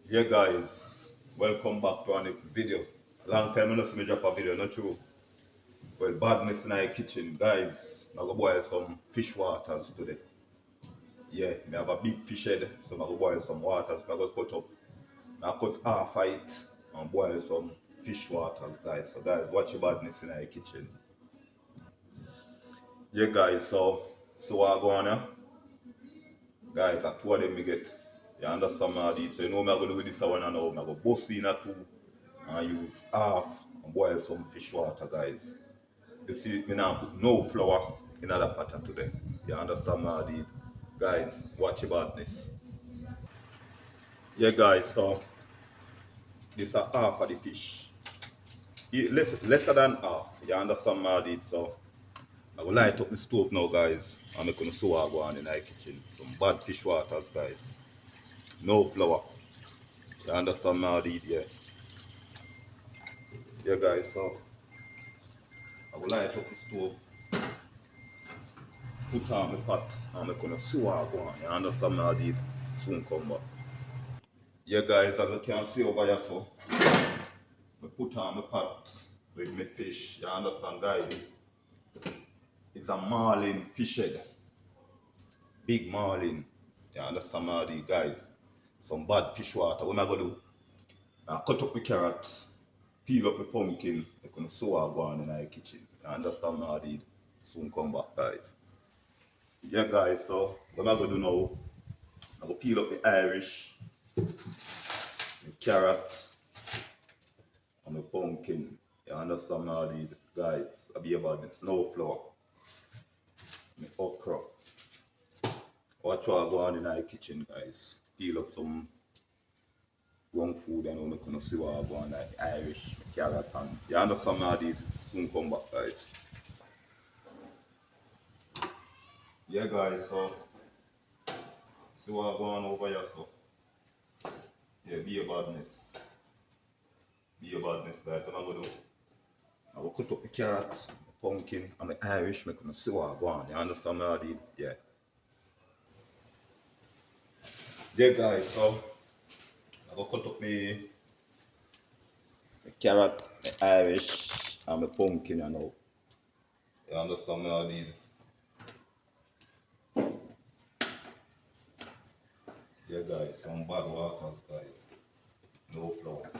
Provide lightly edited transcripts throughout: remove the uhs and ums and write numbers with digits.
Yeah guys, welcome back to another video. Long time I not see me drop a video, not true. Well, badness in our kitchen, guys. I go boil some fish waters today. Yeah, me have a big fish head, so I go boil some waters. I go cut up. I cut half of it and boil some fish waters, guys. So guys, watch your badness in our kitchen. Yeah guys, so what I go on here? Guys, I two of them me get. You understand my deed? So you know me I go do with this one and now. I go bust in a two and use half and boil some fish water, guys. You see, me now put no flour in other pattern today. You understand my deed? Guys, watch your badness. Yeah, guys, so this is half of the fish. Lesser than half. You understand my deed? So I will light up the stove now, guys. I'm going to sew go on in the kitchen. Some bad fish waters, guys. No flour. You understand my deed? Yeah. Yeah, guys, so I will light up the stove, put on my pot, and I'm gonna sew go on. You understand my deed? Soon come back. Yeah, guys, as you can see over here, so I put on my pot with my fish. You understand, guys? It's a marlin fish head, big marlin. You understand, my deed, guys? Some bad fish water. What am I gonna do? I cut up my carrots, peel up my pumpkin. I'm gonna sew go on in the kitchen. You understand, my deed? Soon come back, guys. Yeah, guys, so what I'm gonna do now, I'm gonna peel up the Irish, the carrot, and the pumpkin. You understand how the guys, I be about the snowflower, the okra. Watch what I go on in the kitchen, guys. Peel up some wrong food and we're gonna see what I go on like Irish, the carrot, and you understand how the soon come back, guys. Yeah, guys, so see what I go on over here, so yeah, be a badness. Be a badness, guys. What I'm gonna do? I will cut up the carrots, pumpkin, and the Irish, make them see what I go on. You understand what I did? Yeah. Yeah, guys, so I will cut up the carrot, the Irish, and the pumpkin, you know. You understand what I did? Yeah, guys, some bad workers, guys. No flour.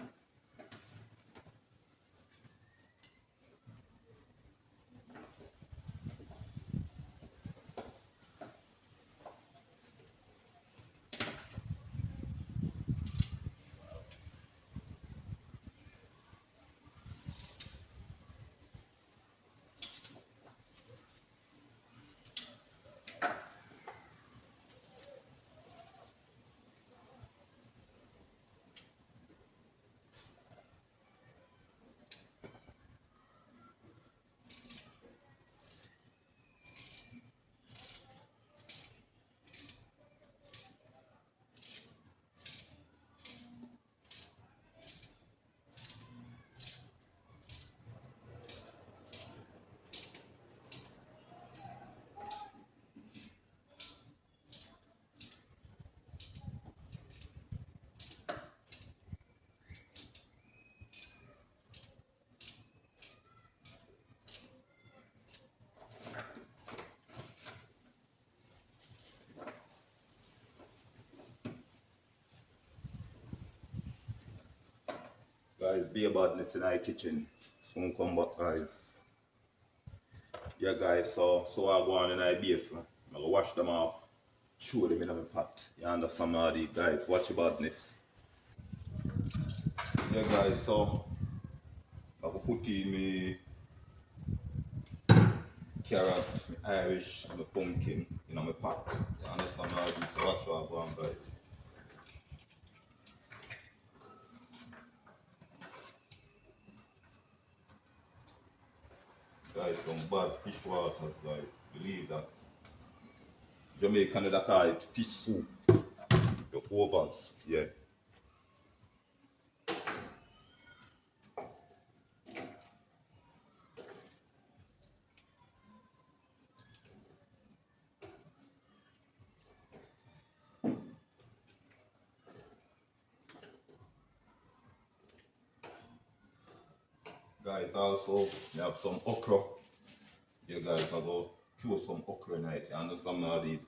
Guys, be a badness in our kitchen. Soon come back, guys. Yeah, guys, so I go on in our base. I go wash them off, throw them in my pot. You understand what I did, guys? Watch your badness. Yeah, guys, so I will put in my carrot, my Irish, and my pumpkin in my pot. You understand how I do? So watch what I go on, guys. Guys, some bad fish waters, guys. Believe that. Jamaican, they call it fish soup. The overs, yeah. Guys, also we have some okra. You guys are going to throw some okra in it. You understand what I did?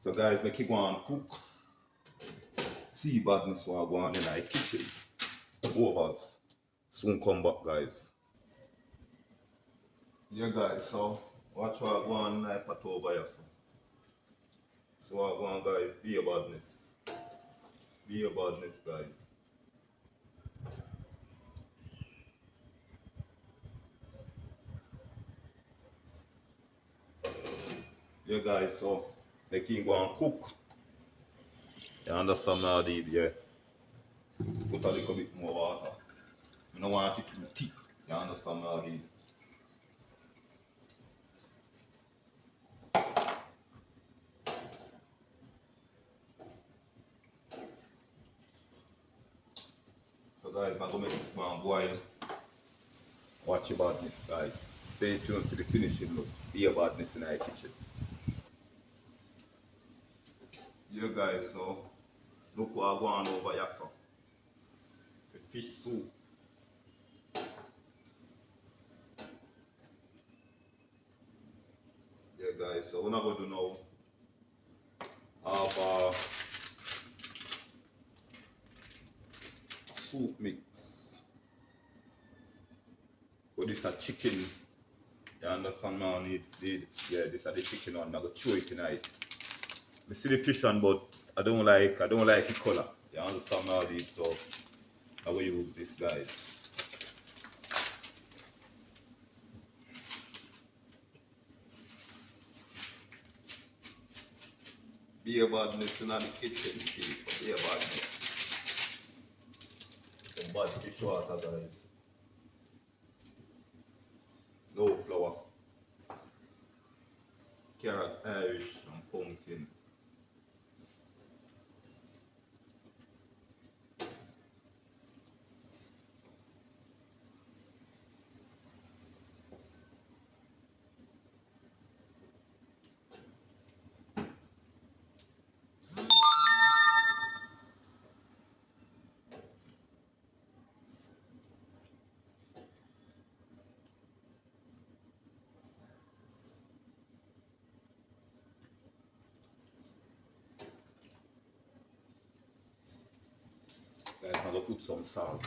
So guys, make it go and cook. See badness what I go on in the kitchen. Overs. Soon come back, guys. Yeah guys, so watch what I go on in the pot over here. So I go on, guys, be a badness. Be a badness, guys. Yeah guys, so make it go and cook. You understand what I did, yeah? Put a little bit more water. I don't want it too thick. You understand what I did? So guys, I'm gonna make this man boil. Watch your badness, guys. Stay tuned to the finishing look. Be a badness in our kitchen. Yeah guys, so look what I'm going over here, so. The fish soup. Yeah guys, so what I'm gonna do now, have a soup mix. But this is chicken. You understand man? Yeah, this is the chicken one. I'm gonna throw it tonight. I see the fish one, but I don't like the color. You understand how it is, so I will use this, guys. Be a badness in the kitchen, people. Be a badness. Some bad fish water, guys. No flour. Carrot, Irish, and pumpkin. Guys, I'm gonna put some salt.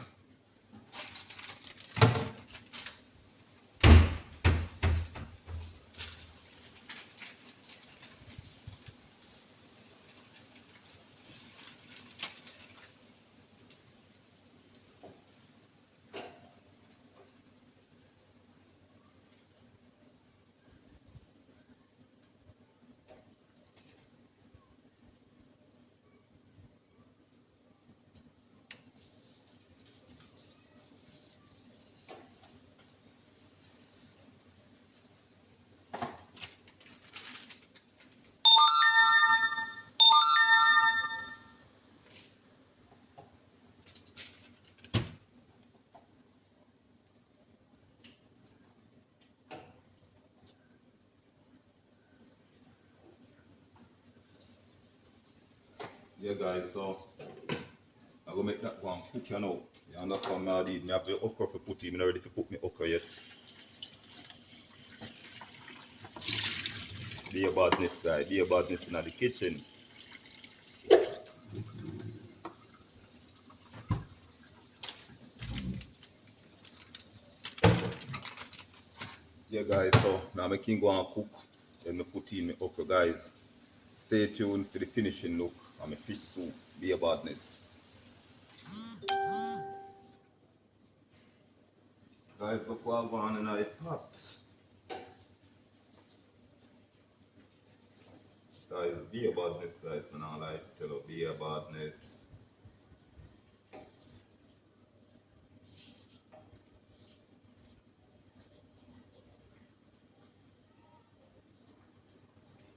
Yeah guys, so I'm gonna make that one cook you know. You understand me? I did. I have the okra for put in. I'm not ready to put my okra yet. Be a badness, guy. Be a badness in the kitchen. Yeah guys, so now I'm making go and cook. Then I put in my okra, guys. Stay tuned to the finishing look on my fish soup. Be a badness. Guys, look what I'm going in the pot. Guys, be a badness, guys. And I like to tell you, be a badness.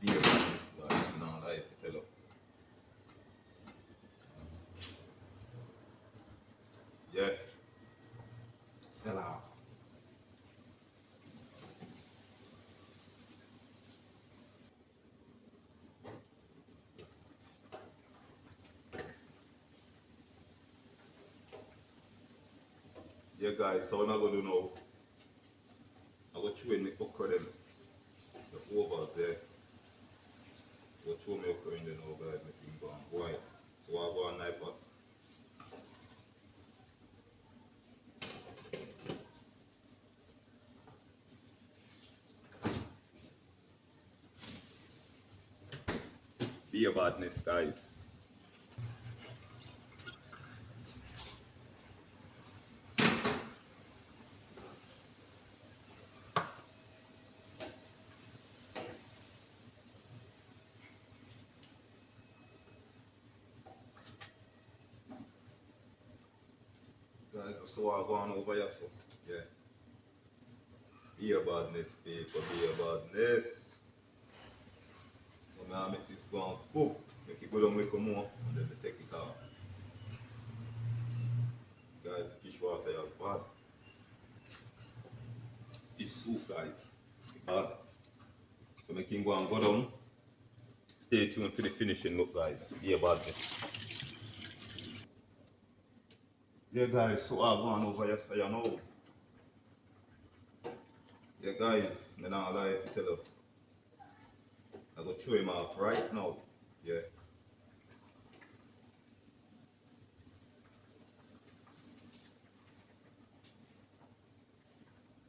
Be a badness, guys. And I like to tell you. Yeah. Sell off. Yeah guys, so what I'm gonna do now, I'm gonna throw in the okra them, the overs there. I'm gonna throw my okra in there now guys, make him go on white. So I'll go on knife pot. Be a badness guys. Guys, so I'll go on over here so yeah. Be a badness people, be a badness. So now I make this go on cook, make it go down a little more and then we take it out. Guys, the fish water is bad. Fish soup guys, bad. So make him go and go down. Stay tuned for the finishing look guys. Be a badness. Yeah guys, so I'll go on over here so you know. Yeah guys, me not lie to tell you. I go throw him off right now. Yeah.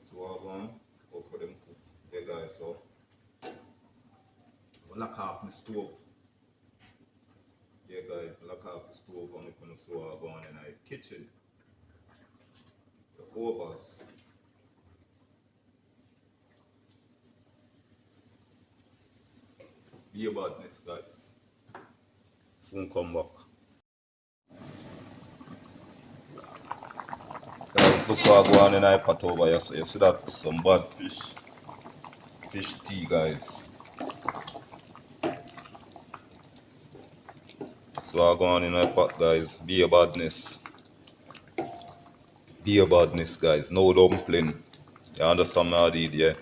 So I'll go on, go for them cook. Yeah guys, so I'll lock off my stove. Yeah guys, lock off the stove and we're gonna so I'll go on in the kitchen. The overs. Be a badness guys. Soon come back. Guys, look what I go on in the pot over here. So you see that some bad fish. Fish tea guys. So I go on in the pot guys. Be a badness. Be a badness guys. No dumpling. You understand what I did, yeah?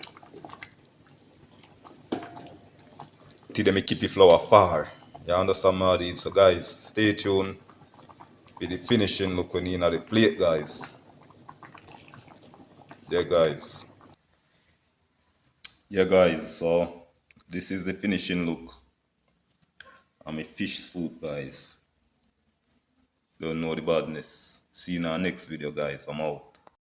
Till them keep the flour far. You understand what I did? So guys, stay tuned with the finishing look when you in the plate guys. Yeah guys. Yeah guys, so this is the finishing look. I'm a fish soup guys. Don't know the badness. See you in our next video guys. I'm out.